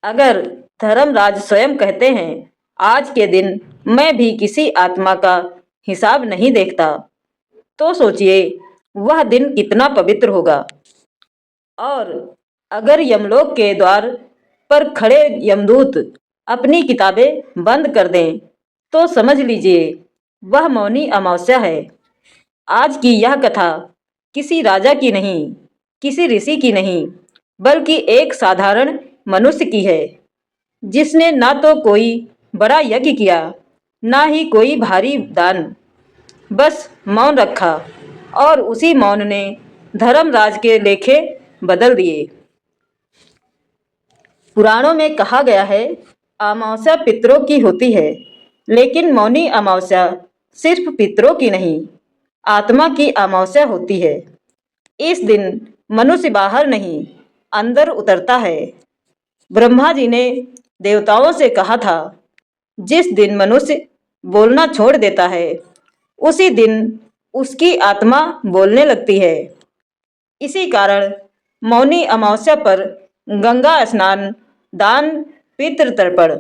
अगर धर्मराज स्वयं कहते हैं, आज के दिन मैं भी किसी आत्मा का हिसाब नहीं देखता, तो सोचिए वह दिन कितना पवित्र होगा। और अगर यमलोक के द्वार पर खड़े यमदूत अपनी किताबें बंद कर दें, तो समझ लीजिए वह मौनी अमावस्या है। आज की यह कथा किसी राजा की नहीं, किसी ऋषि की नहीं, बल्कि एक साधारण मनुष्य की है, जिसने ना तो कोई बड़ा यज्ञ किया, ना ही कोई भारी दान, बस मौन रखा, और उसी मौन ने धर्मराज के लेखे बदल दिए। पुराणों में कहा गया है, अमावस्या पितरों की होती है, लेकिन मौनी अमावस्या सिर्फ पितरों की नहीं, आत्मा की अमावस्या होती है। इस दिन मनुष्य बाहर नहीं, अंदर उतरता है। ब्रह्मा जी ने देवताओं से कहा था, जिस दिन मनुष्य बोलना छोड़ देता है, उसी दिन उसकी आत्मा बोलने लगती है। इसी कारण मौनी अमावस्या पर गंगा स्नान, दान, पितृ तर्पण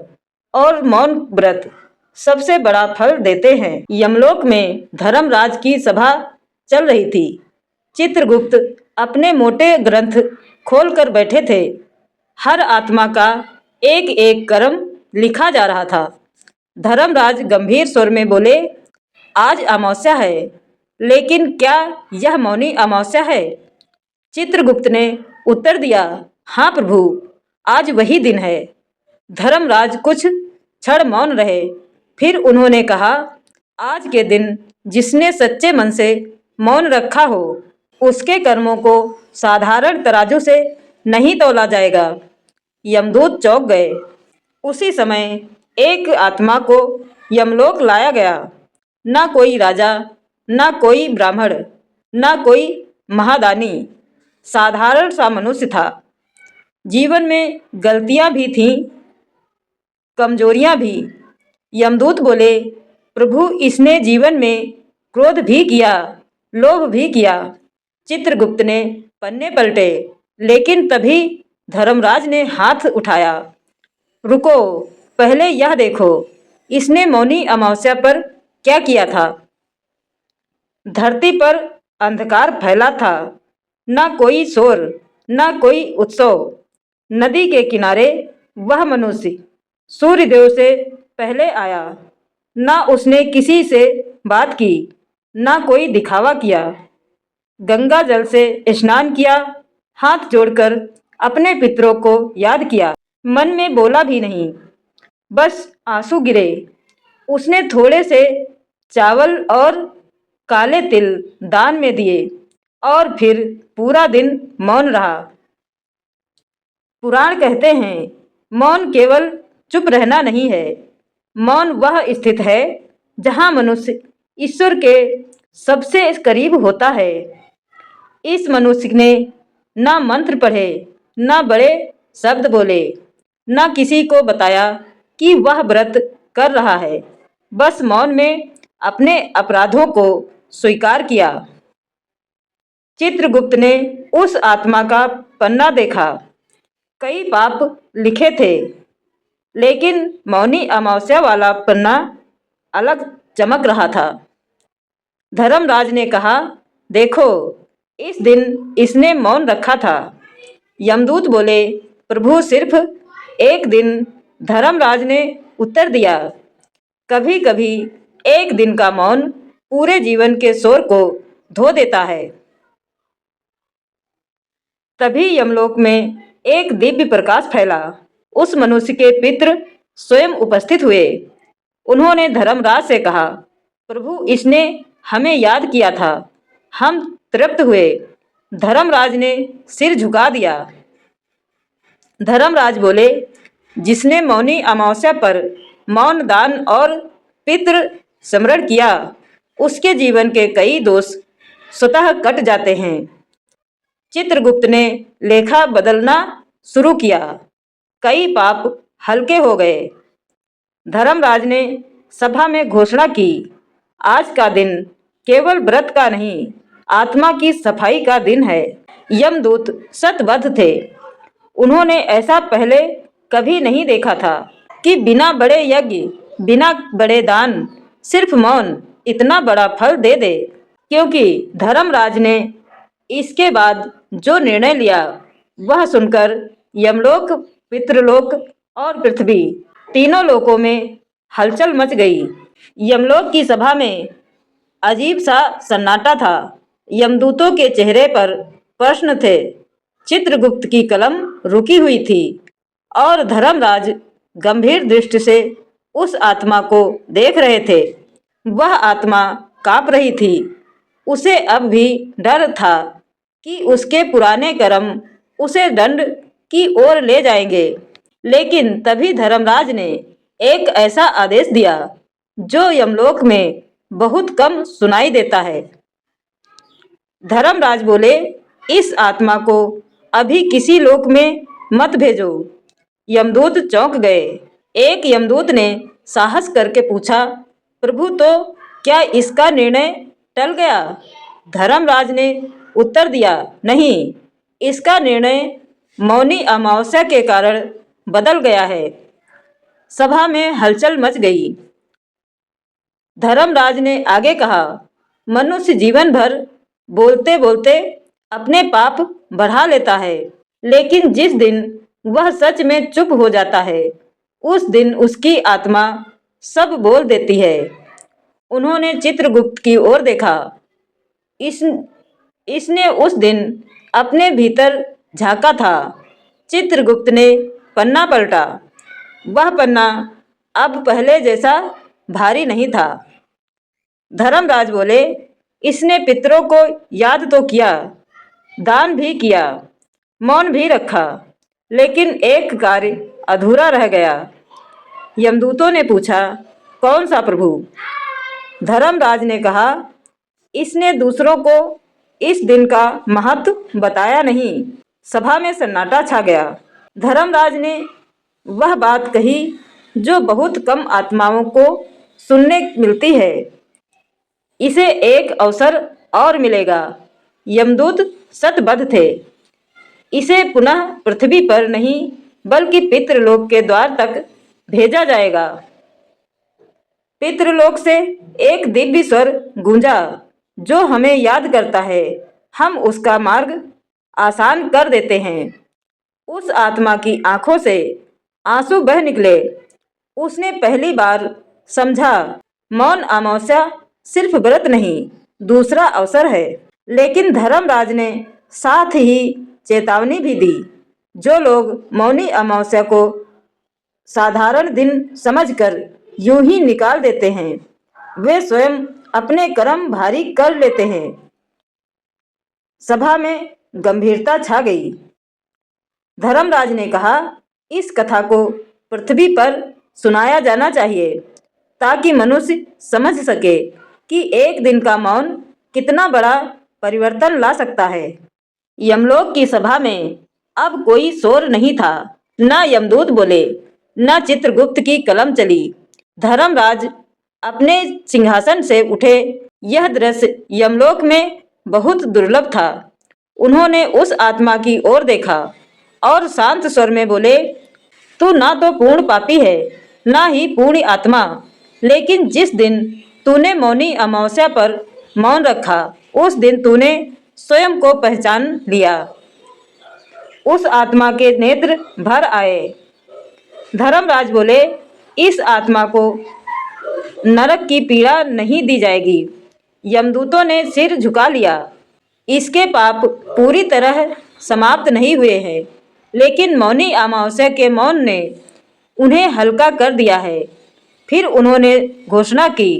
और मौन व्रत सबसे बड़ा फल देते हैं। यमलोक में धर्मराज की सभा चल रही थी। चित्रगुप्त अपने मोटे ग्रंथ खोलकर बैठे थे। हर आत्मा का एक एक कर्म लिखा जा रहा था। धर्मराज गंभीर स्वर में बोले, आज अमावस्या है, लेकिन क्या यह मौनी अमावस्या है? चित्रगुप्त ने उत्तर दिया, हाँ प्रभु, आज वही दिन है। धर्मराज कुछ क्षण मौन रहे, फिर उन्होंने कहा, आज के दिन जिसने सच्चे मन से मौन रखा हो, उसके कर्मों को साधारण तराजू से नहीं तौला जाएगा। यमदूत चौंक गए। उसी समय एक आत्मा को यमलोक लाया गया। ना कोई राजा, ना कोई ब्राह्मण, ना कोई महादानी, साधारण सा मनुष्य था। जीवन में गलतियां भी थीं, कमजोरियां भी। यमदूत बोले, प्रभु, इसने जीवन में क्रोध भी किया, लोभ भी किया। चित्रगुप्त ने पन्ने पलटे, लेकिन तभी धर्मराज ने हाथ उठाया। रुको, पहले यह देखो, इसने मौनी अमावस्या पर क्या किया था। धरती पर अंधकार फैला था। ना कोई शोर, ना कोई उत्सव। नदी के किनारे वह मनुष्य सूर्यदेव से पहले आया। ना उसने किसी से बात की, ना कोई दिखावा किया। गंगा जल से स्नान किया, हाथ जोड़कर अपने पितरों को याद किया। मन में बोला भी नहीं, बस आंसू गिरे। उसने थोड़े से चावल और काले तिल दान में दिए, और फिर पूरा दिन मौन रहा। पुराण कहते हैं, मौन केवल चुप रहना नहीं है। मौन वह स्थित है जहाँ मनुष्य ईश्वर के सबसे करीब होता है। इस मनुष्य ने ना मंत्र पढ़े, ना बड़े शब्द बोले, ना किसी को बताया कि वह व्रत कर रहा है। बस मौन में अपने अपराधों को स्वीकार किया। चित्रगुप्त ने उस आत्मा का पन्ना देखा। कई पाप लिखे थे, लेकिन मौनी अमावस्या वाला पन्ना अलग चमक रहा था। धर्मराज ने कहा, देखो, इस दिन इसने मौन रखा था। यमदूत बोले, प्रभु, सिर्फ एक दिन। धर्मराज ने उत्तर दिया, कभी कभी एक दिन का मौन पूरे जीवन के शोर को धो देता है। तभी यमलोक में एक दिव्य प्रकाश फैला। उस मनुष्य के पितृ स्वयं उपस्थित हुए। उन्होंने धर्मराज से कहा, प्रभु, इसने हमें याद किया था, हम तृप्त हुए। धर्मराज ने सिर झुका दिया। धर्मराज बोले, जिसने मौनी अमावस्या पर मौन दान और पितृ स्मरण किया, उसके जीवन के कई दोष स्वतः कट जाते हैं। चित्रगुप्त ने लेखा बदलना शुरू किया। कई पाप हल्के हो गए। धर्मराज ने सभा में घोषणा की, आज का दिन केवल व्रत का नहीं, आत्मा की सफाई का दिन है। यमदूत शतबद्ध थे। उन्होंने ऐसा पहले कभी नहीं देखा था कि बिना बड़े यज्ञ, बिना बड़े दान, सिर्फ मौन इतना बड़ा फल दे दे। क्योंकि धर्मराज ने इसके बाद जो निर्णय लिया वह सुनकर यमलोक, पितृलोक और पृथ्वी तीनों लोकों में हलचल मच गई। यमलोक की सभा में अजीब सा सन्नाटा था। यमदूतों के चेहरे पर प्रश्न थे। चित्रगुप्त की कलम रुकी हुई थी और धर्मराज गंभीर दृष्टि से उस आत्मा को देख रहे थे। वह आत्मा कांप रही थी। उसे अब भी डर था कि उसके पुराने कर्म उसे दंड की ओर ले जाएंगे। लेकिन तभी धर्मराज ने एक ऐसा आदेश दिया जो यमलोक में बहुत कम सुनाई देता है। धर्मराज बोले, इस आत्मा को अभी किसी लोक में मत भेजो। यमदूत चौंक गए। एक यमदूत ने साहस करके पूछा, प्रभु, तो क्या इसका निर्णय टल गया? धर्मराज ने उत्तर दिया, नहीं, इसका निर्णय मौनी अमावस्या के कारण बदल गया है। सभा में हलचल मच गई। धर्मराज ने आगे कहा, मनुष्य जीवन भर बोलते बोलते अपने पाप बढ़ा लेता है, लेकिन जिस दिन वह सच में चुप हो जाता है उस दिन उसकी आत्मा सब बोल देती है। उन्होंने चित्रगुप्त की ओर देखा। इसने उस दिन अपने भीतर झांका था। चित्रगुप्त ने पन्ना पलटा। वह पन्ना अब पहले जैसा भारी नहीं था। धर्मराज बोले, इसने पितरों को याद तो किया, दान भी किया, मौन भी रखा, लेकिन एक कार्य अधूरा रह गया। यमदूतों ने पूछा, कौन सा प्रभु? धर्मराज ने कहा, इसने दूसरों को इस दिन का महत्व बताया नहीं। सभा में सन्नाटा छा गया। धर्मराज ने वह बात कही जो बहुत कम आत्माओं को सुनने मिलती है। इसे एक अवसर और मिलेगा। यमदूत शतबद्ध थे। इसे पुनः पृथ्वी पर नहीं बल्कि पितृलोक के द्वार तक भेजा जाएगा। पितृलोक से एक दिव्य स्वर गूंजा जो हमें याद करता है, हम उसका मार्ग आसान कर देते हैं। उस आत्मा की आंखों से आंसू बह निकले। उसने पहली बार समझा, मौन अमावस्या सिर्फ व्रत नहीं, दूसरा अवसर है। लेकिन धर्मराज ने साथ ही चेतावनी भी दी। जो लोग मौनी अमावस्या को साधारण दिन समझकर यूं ही निकाल देते हैं, वे स्वयं अपने कर्म भारी कर लेते हैं। सभा में गंभीरता छा गई। धर्मराज ने कहा, इस कथा को पृथ्वी पर सुनाया जाना चाहिए ताकि मनुष्य समझ सके कि एक दिन का मौन कितना बड़ा परिवर्तन ला सकता है। यमलोक की सभा में अब कोई शोर नहीं था। न यमदूत बोले, न चित्रगुप्त की कलम चली। धर्मराज अपने सिंहासन से उठे। यह दृश्य यमलोक में बहुत दुर्लभ था। उन्होंने उस आत्मा की ओर देखा और शांत स्वर में बोले, तू ना तो पूर्ण पापी है, ना ही पूर्ण आत्मा, लेकिन जिस दिन तूने मौनी अमावस्या पर मौन रखा, उस दिन तूने स्वयं को पहचान लिया। उस आत्मा के नेत्र भर आए। धर्मराज बोले, इस आत्मा को नरक की पीड़ा नहीं दी जाएगी। यमदूतों ने सिर झुका लिया। इसके पाप पूरी तरह समाप्त नहीं हुए हैं, लेकिन मौनी अमावस्या के मौन ने उन्हें हल्का कर दिया है। फिर उन्होंने घोषणा की,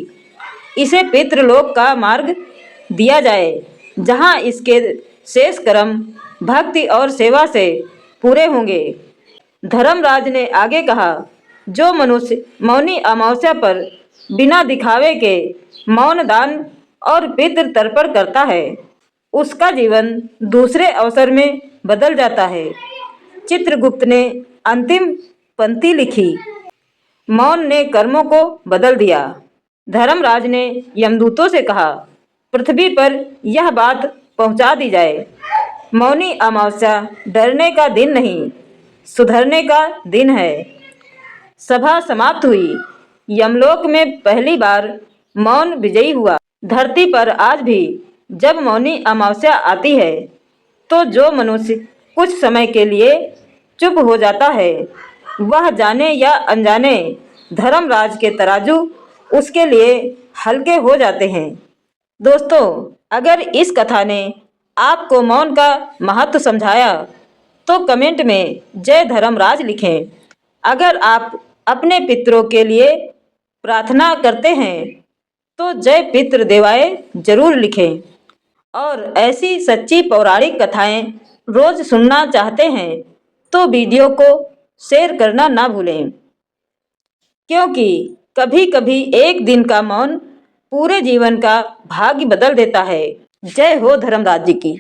इसे पितृलोक का मार्ग दिया जाए, जहां इसके शेष कर्म भक्ति और सेवा से पूरे होंगे। धर्मराज ने आगे कहा, जो मनुष्य मौनी अमावस्या पर बिना दिखावे के मौन दान और पितृ तर्पण करता है, उसका जीवन दूसरे अवसर में बदल जाता है। चित्रगुप्त ने अंतिम पंक्ति लिखी, मौन ने कर्मों को बदल दिया। धर्मराज ने यमदूतों से कहा, पृथ्वी पर यह बात पहुंचा दी जाए। मौनी अमावस्या डरने का दिन नहीं, सुधरने का दिन है। सभा समाप्त हुई। यमलोक में पहली बार मौन विजयी हुआ। धरती पर आज भी जब मौनी अमावस्या आती है तो जो मनुष्य कुछ समय के लिए चुप हो जाता है, वह जाने या अनजाने धर्मराज के तराजू उसके लिए हल्के हो जाते हैं। दोस्तों, अगर इस कथा ने आपको मौन का महत्व समझाया तो कमेंट में जय धर्मराज लिखें। अगर आप अपने पितरों के लिए प्रार्थना करते हैं तो जय पितृ देवाय जरूर लिखें। और ऐसी सच्ची पौराणिक कथाएं रोज सुनना चाहते हैं तो वीडियो को शेयर करना ना भूलें, क्योंकि कभी कभी एक दिन का मौन पूरे जीवन का भाग्य बदल देता है। जय हो धर्मराज जी की।